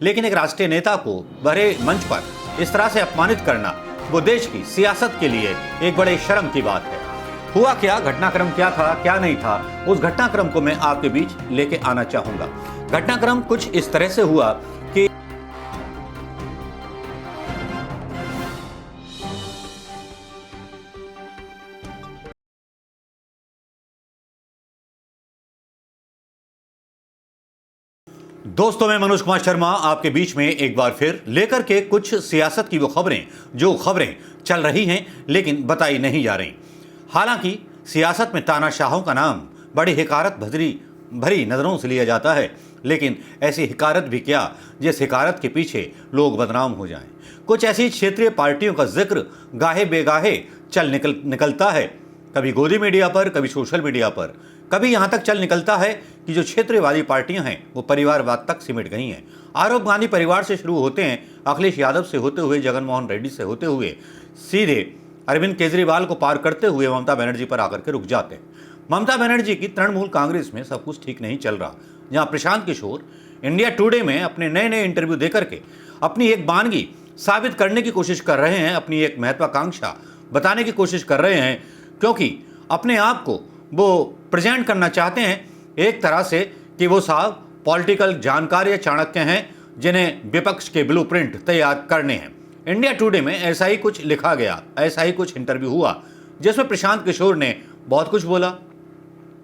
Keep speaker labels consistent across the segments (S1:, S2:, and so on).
S1: लेकिन एक राष्ट्रीय नेता को बड़े मंच पर इस तरह से अपमानित करना वो देश की सियासत के लिए एक बड़े शर्म की बात है। हुआ क्या, घटनाक्रम क्या था, क्या नहीं था, उस घटनाक्रम को मैं आपके बीच लेके आना चाहूंगा। घटनाक्रम कुछ इस तरह से हुआ कि दोस्तों, मैं मनोज कुमार शर्मा आपके बीच में एक बार फिर लेकर के कुछ सियासत की वो खबरें जो खबरें चल रही हैं लेकिन बताई नहीं जा रही। हालांकि सियासत में तानाशाहों का नाम बड़ी हिकारत भरी नज़रों से लिया जाता है, लेकिन ऐसी हिकारत भी क्या जिस हिकारत के पीछे लोग बदनाम हो जाएं। कुछ ऐसी क्षेत्रीय पार्टियों का जिक्र गाहे बेगाहे निकलता है, कभी गोदी मीडिया पर, कभी सोशल मीडिया पर, कभी यहाँ तक चल निकलता है कि जो क्षेत्रीयवादी पार्टियां हैं वो परिवारवाद तक सिमट गई हैं। आरोप गांधी परिवार से शुरू होते हैं, अखिलेश यादव से होते हुए, जगन मोहन रेड्डी से होते हुए सीधे अरविंद केजरीवाल को पार करते हुए ममता बनर्जी पर आकर के रुक जाते हैं। ममता बनर्जी की तृणमूल कांग्रेस में सब कुछ ठीक नहीं चल रहा, जहाँ प्रशांत किशोर इंडिया टुडे में अपने नए नए इंटरव्यू देकर के अपनी एक बानगी साबित करने की कोशिश कर रहे हैं, अपनी एक महत्वाकांक्षा बताने की कोशिश कर रहे हैं, क्योंकि अपने आप को वो प्रेजेंट करना चाहते हैं एक तरह से कि वो साहब पॉलिटिकल जानकार या चाणक्य हैं जिन्हें विपक्ष के ब्लूप्रिंट तैयार करने हैं। इंडिया टुडे में ऐसा ही कुछ लिखा गया, ऐसा ही कुछ इंटरव्यू हुआ जिसमें प्रशांत किशोर ने बहुत कुछ बोला,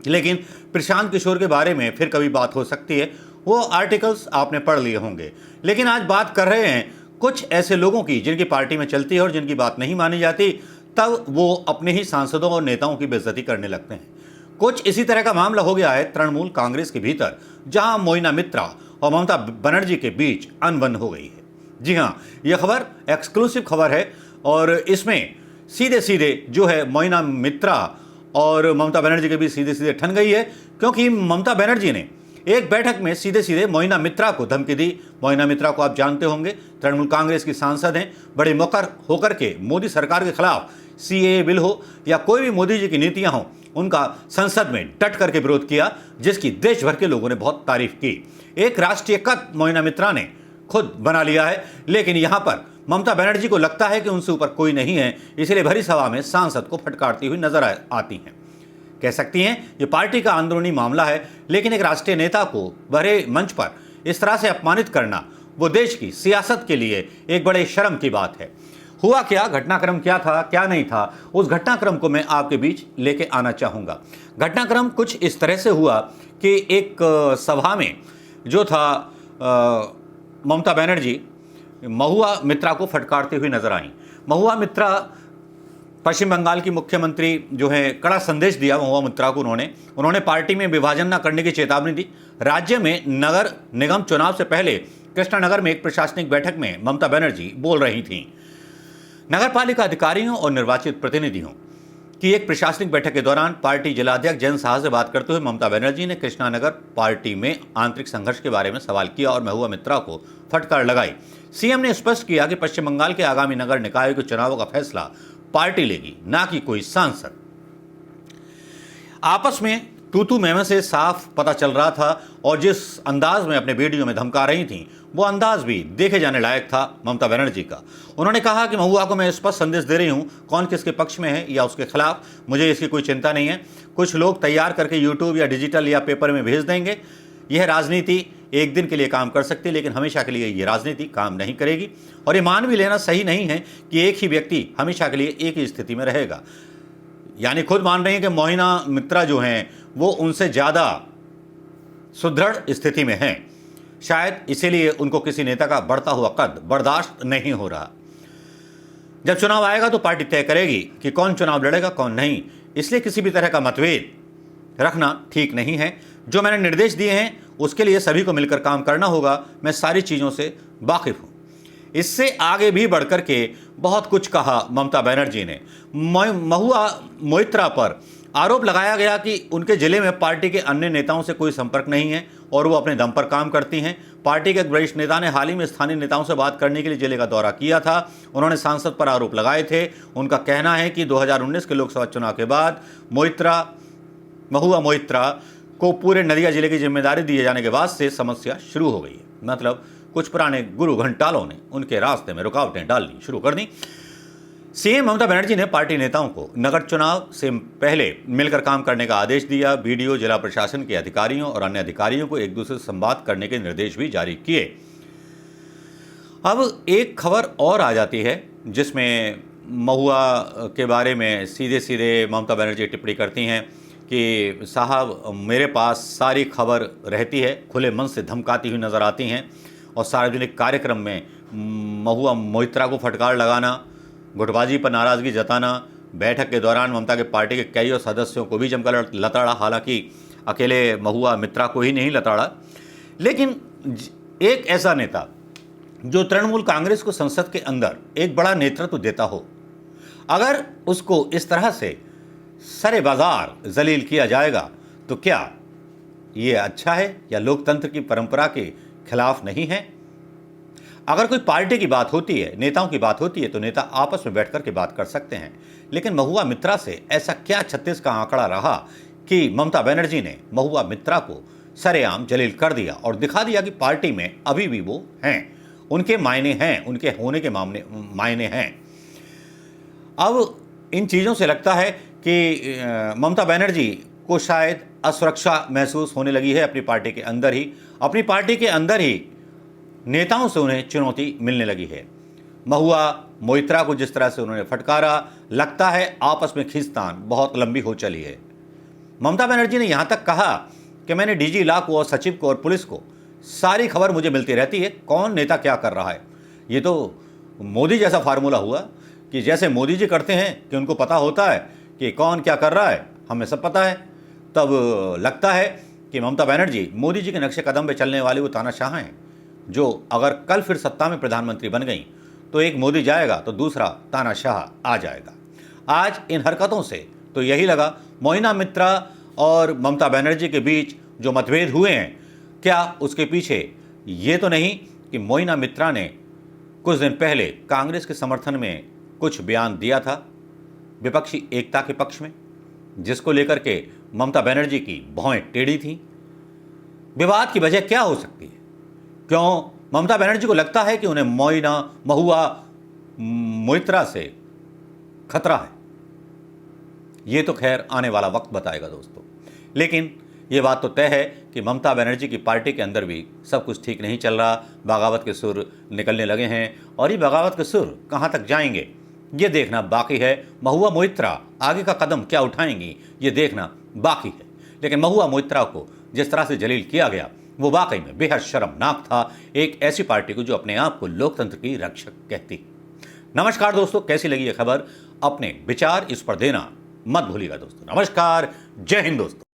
S1: लेकिन प्रशांत किशोर के बारे में फिर कभी बात हो सकती है, वो आर्टिकल्स आपने पढ़ लिए होंगे। लेकिन आज बात कर रहे हैं कुछ ऐसे लोगों की जिनकी पार्टी में चलती है और जिनकी बात नहीं मानी जाती, तब वो अपने ही सांसदों और नेताओं की बेइज्जती करने लगते हैं। कुछ इसी तरह का मामला हो गया है तृणमूल कांग्रेस के भीतर, जहां मोइना मित्रा और ममता बनर्जी के बीच अनबन हो गई है। जी हां, यह खबर एक्सक्लूसिव खबर है और इसमें सीधे सीधे जो है मोइना मित्रा और ममता बनर्जी के बीच सीधे सीधे ठन गई है, क्योंकि ममता बनर्जी ने एक बैठक में सीधे सीधे मोइना मित्रा को धमकी दी। मोइना मित्रा को आप जानते होंगे, तृणमूल कांग्रेस की सांसद हैं, बड़े मुखर होकर के मोदी सरकार के खिलाफ सीएए बिल हो या कोई भी मोदी जी की नीतियां हों, उनका संसद में डट करके विरोध किया, जिसकी देश भर के लोगों ने बहुत तारीफ की। एक राष्ट्रीय कद मोइना मित्रा ने खुद बना लिया है, लेकिन यहां पर ममता बनर्जी को लगता है कि उनसे ऊपर कोई नहीं है, इसलिए भरी सभा में सांसद को फटकारती हुई नजर आती हैं। कह सकती हैं ये पार्टी का अंदरूनी मामला है, लेकिन एक राष्ट्रीय नेता को बड़े मंच पर इस तरह से अपमानित करना वो देश की सियासत के लिए एक बड़े शर्म की बात है। हुआ क्या, घटनाक्रम क्या था, क्या नहीं था, उस घटनाक्रम को मैं आपके बीच लेके आना चाहूँगा। घटनाक्रम कुछ इस तरह से हुआ कि एक सभा में जो था ममता बनर्जी महुआ मित्रा को फटकारते हुए नजर आई। महुआ मित्रा पश्चिम बंगाल की मुख्यमंत्री जो है, कड़ा संदेश दिया महुआ मित्रा को। उन्होंने पार्टी में विभाजन न करने की चेतावनी दी। राज्य में नगर निगम चुनाव से पहले कृष्णानगर में एक प्रशासनिक बैठक में ममता बनर्जी बोल रही थीं। नगरपालिका अधिकारियों और निर्वाचित प्रतिनिधियों की एक प्रशासनिक बैठक के दौरान पार्टी जिलाध्यक्ष जयंत साहा से बात करते हुए ममता बनर्जी ने कृष्णानगर पार्टी में आंतरिक संघर्ष के बारे में सवाल किया और महुआ मित्रा को फटकार लगाई। सीएम ने स्पष्ट किया कि पश्चिम बंगाल के आगामी नगर निकायों के चुनावों का फैसला पार्टी लेगी, ना कि कोई सांसद। आपस में तू मैं से साफ पता चल रहा था और जिस अंदाज में अपने वीडियो में धमका रही थी, वो अंदाज भी देखे जाने लायक था ममता बनर्जी का। उन्होंने कहा कि महुआ को मैं स्पष्ट संदेश दे रही हूं, कौन किसके पक्ष में है या उसके खिलाफ, मुझे इसकी कोई चिंता नहीं है। कुछ लोग तैयार करके यूट्यूब या डिजिटल या पेपर में भेज देंगे। यह राजनीति एक दिन के लिए काम कर सकती है, लेकिन हमेशा के लिए ये राजनीति काम नहीं करेगी। और ये मान भी लेना सही नहीं है कि एक ही व्यक्ति हमेशा के लिए एक ही स्थिति में रहेगा। यानी खुद मान रहे हैं कि मोइना मित्रा जो हैं वो उनसे ज़्यादा सुदृढ़ स्थिति में हैं, शायद इसीलिए उनको किसी नेता का बढ़ता हुआ कद बर्दाश्त नहीं हो रहा। जब चुनाव आएगा तो पार्टी तय करेगी कि कौन चुनाव लड़ेगा, कौन नहीं। इसलिए किसी भी तरह का मतभेद रखना ठीक नहीं है। जो मैंने निर्देश दिए हैं उसके लिए सभी को मिलकर काम करना होगा। मैं सारी चीज़ों से वाकिफ हूँ। इससे आगे भी बढ़कर के बहुत कुछ कहा ममता बनर्जी ने। महुआ मोइत्रा पर आरोप लगाया गया कि उनके जिले में पार्टी के अन्य नेताओं से कोई संपर्क नहीं है और वो अपने दम पर काम करती हैं। पार्टी के एक वरिष्ठ नेता ने हाल ही में स्थानीय नेताओं से बात करने के लिए जिले का दौरा किया था। उन्होंने सांसद पर आरोप लगाए थे। उनका कहना है कि 2019 के लोकसभा चुनाव के बाद महुआ मोइत्रा को पूरे नदिया जिले की जिम्मेदारी दिए जाने के बाद से समस्या शुरू हो गई है। मतलब कुछ पुराने गुरु घंटालों ने उनके रास्ते में रुकावटें डालनी शुरू कर दी। सीएम ममता बनर्जी ने पार्टी नेताओं को नगर चुनाव से पहले मिलकर काम करने का आदेश दिया। बीडीओ, जिला प्रशासन के अधिकारियों और अन्य अधिकारियों को एक दूसरे से संवाद करने के निर्देश भी जारी किए। अब एक खबर और आ जाती है जिसमें महुआ के बारे में सीधे सीधे ममता बनर्जी टिप्पणी करती हैं कि साहब मेरे पास सारी खबर रहती है, खुले मन से धमकाती हुई नज़र आती हैं और सार्वजनिक कार्यक्रम में महुआ मोहित्रा को फटकार लगाना, गुटबाजी पर नाराज़गी जताना, बैठक के दौरान ममता के पार्टी के कई और सदस्यों को भी जमकर लताड़ा। हालांकि अकेले महुआ मित्रा को ही नहीं लताड़ा, लेकिन एक ऐसा नेता जो तृणमूल कांग्रेस को संसद के अंदर एक बड़ा नेतृत्व देता हो, अगर उसको इस तरह से सरे बाजार जलील किया जाएगा तो क्या ये अच्छा है या लोकतंत्र की परंपरा के खिलाफ नहीं है? अगर कोई पार्टी की बात होती है, नेताओं की बात होती है, तो नेता आपस में बैठकर के बात कर सकते हैं। लेकिन महुआ मित्रा से ऐसा क्या 36 का आंकड़ा रहा कि ममता बनर्जी ने महुआ मित्रा को सरेआम जलील कर दिया और दिखा दिया कि पार्टी में अभी भी वो हैं, उनके मायने हैं, उनके होने के मायने हैं। अब इन चीज़ों से लगता है कि ममता बनर्जी को शायद असुरक्षा महसूस होने लगी है अपनी पार्टी के अंदर ही। अपनी पार्टी के अंदर ही नेताओं से उन्हें चुनौती मिलने लगी है। महुआ मोहित्रा को जिस तरह से उन्होंने फटकारा, लगता है आपस में खींचतान बहुत लंबी हो चली है। ममता बनर्जी ने यहाँ तक कहा कि मैंने डीजी लॉ को और सचिव को और पुलिस को सारी खबर मुझे मिलती रहती है, कौन नेता क्या कर रहा है। ये तो मोदी जैसा फार्मूला हुआ कि जैसे मोदी जी करते हैं कि उनको पता होता है कि कौन क्या कर रहा है, हमें सब पता है। तब लगता है कि ममता बनर्जी मोदी जी के नक्शे कदम पे चलने वाले वो तानाशाह हैं, जो अगर कल फिर सत्ता में प्रधानमंत्री बन गई तो एक मोदी जाएगा तो दूसरा तानाशाह आ जाएगा। आज इन हरकतों से तो यही लगा मोइना मित्रा और ममता बनर्जी के बीच जो मतभेद हुए हैं, क्या उसके पीछे ये तो नहीं कि मोइना मित्रा ने कुछ दिन पहले कांग्रेस के समर्थन में कुछ बयान दिया था विपक्षी एकता के पक्ष में, जिसको लेकर के ममता बनर्जी की भौएं टेढ़ी थी। विवाद की वजह क्या हो सकती है? क्यों ममता बनर्जी को लगता है कि उन्हें महुआ मोहित्रा से खतरा है? ये तो खैर आने वाला वक्त बताएगा दोस्तों। लेकिन ये बात तो तय है कि ममता बनर्जी की पार्टी के अंदर भी सब कुछ ठीक नहीं चल रहा। बगावत के सुर निकलने लगे हैं और ये बगावत के सुर कहाँ तक जाएंगे ये देखना बाकी है। महुआ मोहित्रा आगे का कदम क्या उठाएंगी ये देखना बाकी है। लेकिन महुआ मोहित्रा को जिस तरह से जलील किया गया वो वाकई में बेहद शर्मनाक था, एक ऐसी पार्टी को जो अपने आप को लोकतंत्र की रक्षक कहती। नमस्कार दोस्तों, कैसी लगी ये खबर? अपने विचार इस पर देना मत भूलिएगा दोस्तों। नमस्कार, जय हिंद दोस्तों।